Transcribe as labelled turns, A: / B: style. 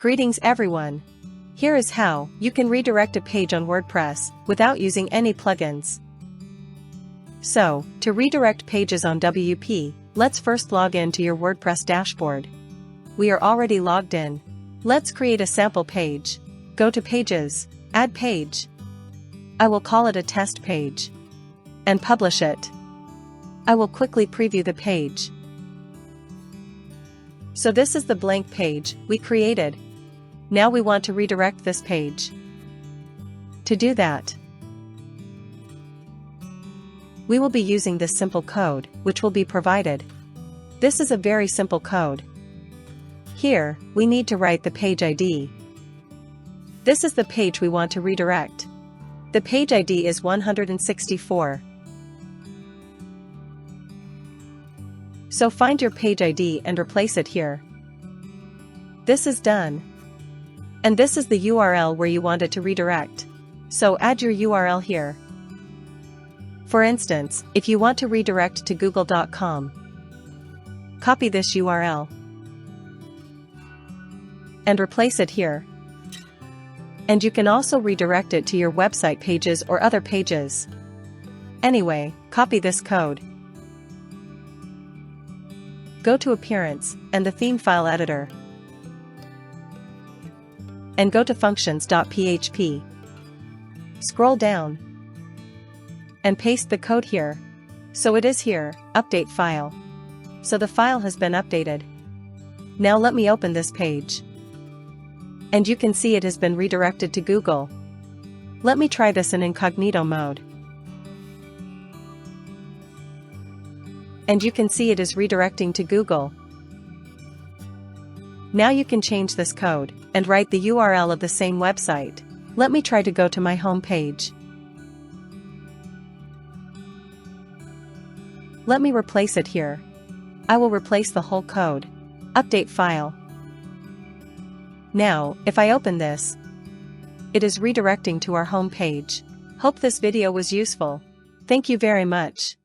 A: Greetings everyone! Here is how you can redirect a page on WordPress without using any plugins. So, to redirect pages on WP, let's first log in to your WordPress dashboard. We are already logged in. Let's create a sample page. Go to Pages, Add Page. I will call it a test page. And publish it. I will quickly preview the page. So this is the blank page we created. Now we want to redirect this page. To do that, we will be using this simple code, which will be provided. This is a very simple code. Here, we need to write the page ID. This is the page we want to redirect. The page ID is 164. So find your page ID and replace it here. This is done. And this is the URL where you want it to redirect. So add your URL here. For instance, if you want to redirect to google.com, copy this URL and replace it here. And you can also redirect it to your website pages or other pages. Anyway, copy this code. Go to Appearance and the theme file editor. And go to functions.php. Scroll down. And paste the code here. So it is here, update file. So the file has been updated. Now let me open this page. And you can see it has been redirected to Google. Let me try this in incognito mode. And you can see it is redirecting to Google. Now you can change this code and write the URL of the same website. Let me try to go to my home page. Let me replace it here. I will replace the whole code. Update file. Now, if I open this, it is redirecting to our home page. Hope this video was useful. Thank you very much.